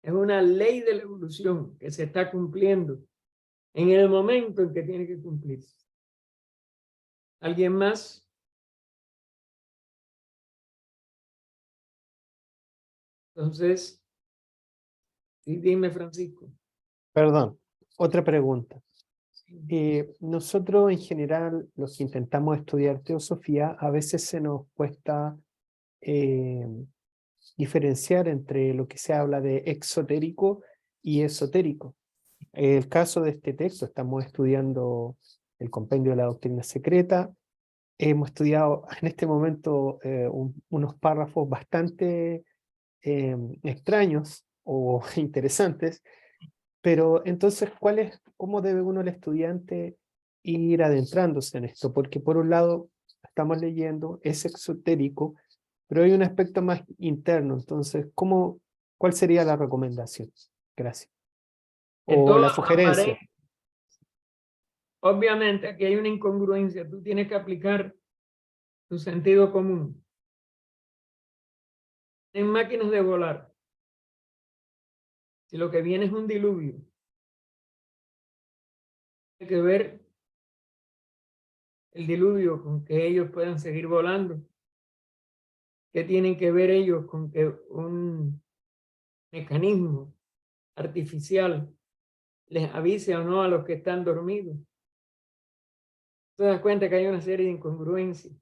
Es una ley de la evolución que se está cumpliendo en el momento en que tiene que cumplirse. ¿Alguien más? Entonces, sí, dime, Francisco. Perdón, otra pregunta. Nosotros en general, los que intentamos estudiar teosofía, a veces se nos cuesta diferenciar entre lo que se habla de exotérico y esotérico. En el caso de este texto, estamos estudiando el compendio de la doctrina secreta. Hemos estudiado en este momento unos párrafos bastante extraños o interesantes, pero entonces, ¿cómo debe uno, el estudiante, ir adentrándose en esto? Porque por un lado, estamos leyendo, es exotérico, pero hay un aspecto más interno. Entonces, ¿cuál sería la recomendación? Gracias. O la sugerencia. Obviamente, aquí hay una incongruencia. Tú tienes que aplicar tu sentido común. En máquinas de volar, si lo que viene es un diluvio, hay que ver el diluvio con que ellos puedan seguir volando. ¿Qué tienen que ver ellos con que un mecanismo artificial les avise o no a los que están dormidos? Te das cuenta que hay una serie de incongruencias.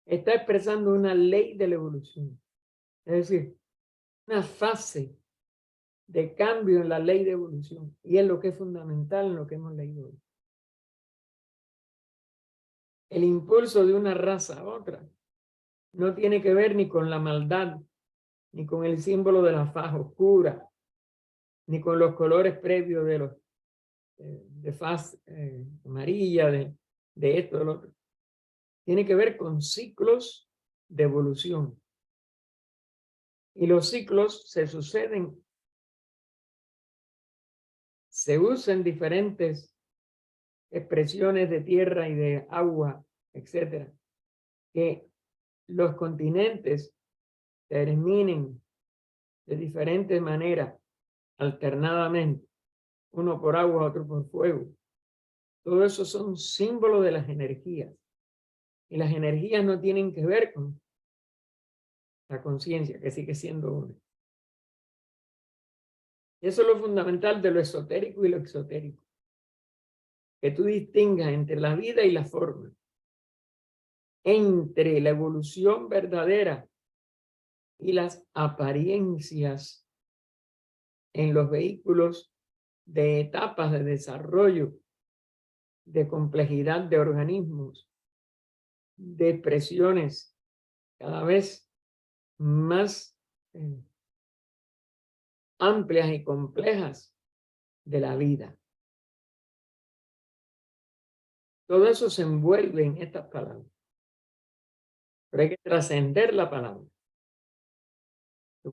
Está expresando una ley de la evolución, es decir, una fase de cambio en la ley de evolución, y es lo que es fundamental en lo que hemos leído hoy. El impulso de una raza a otra no tiene que ver ni con la maldad, ni con el símbolo de la faz oscura, ni con los colores previos de los de faz amarilla, de esto, de lo otro. Tiene que ver con ciclos de evolución. Y los ciclos se suceden, se usan diferentes expresiones de tierra y de agua, etcétera, que los continentes terminen de diferentes maneras, alternadamente, uno por agua, otro por fuego. Todo eso son símbolos de las energías. Y las energías no tienen que ver con la conciencia, que sigue siendo una. Y eso es lo fundamental de lo esotérico y lo exotérico. Que tú distingas entre la vida y la forma. Entre la evolución verdadera y las apariencias en los vehículos de etapas de desarrollo, de complejidad de organismos, de expresiones cada vez más amplias y complejas de la vida. Todo eso se envuelve en estas palabras. Pero hay que trascender la palabra.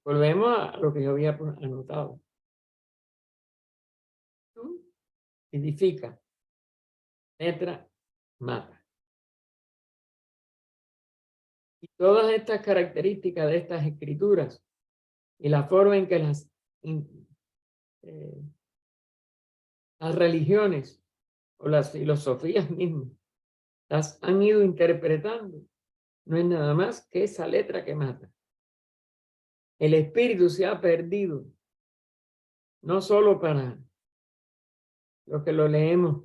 Volvemos a lo que yo había anotado. Edifica. Letra, mata. Y todas estas características de estas escrituras y la forma en que las religiones o las filosofías mismas las han ido interpretando, no es nada más que esa letra que mata. El espíritu se ha perdido, no solo para los que lo leemos,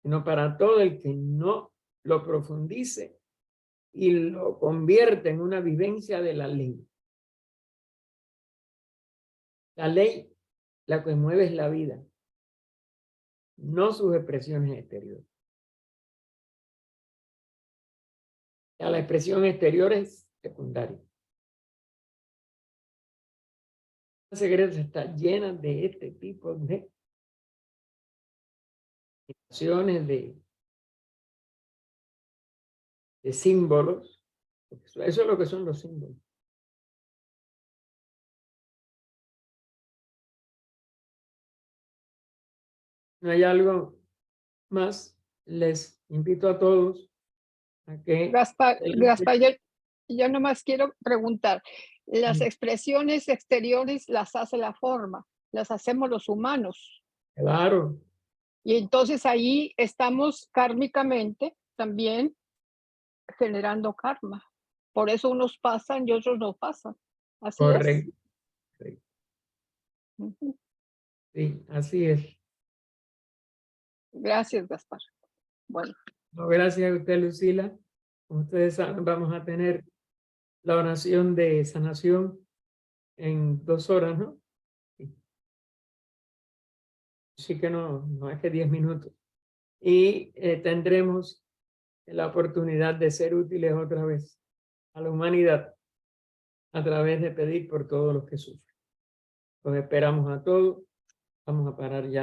sino para todo el que no lo profundice y lo convierte en una vivencia de la ley. La ley, la que mueve es la vida, no sus expresiones exteriores. Ya la expresión exterior es secundaria. La secreta está llena de este tipo de situaciones, de símbolos. Eso es lo que son los símbolos. No hay algo más. Les invito a todos a que... Gaspar, yo nomás quiero preguntar, las expresiones exteriores las hace la forma, las hacemos los humanos. Claro. Y entonces ahí estamos kármicamente también generando karma. Por eso unos pasan y otros no pasan. Así Correcto. es. Sí, así es. Gracias, Gaspar. Bueno. No, gracias a usted, Lucila. Como ustedes saben, vamos a tener la oración de sanación en 2 horas, ¿no? Sí que no es que 10 minutos. Y tendremos la oportunidad de ser útiles otra vez a la humanidad a través de pedir por todos los que sufren. Los esperamos a todos. Vamos a parar ya.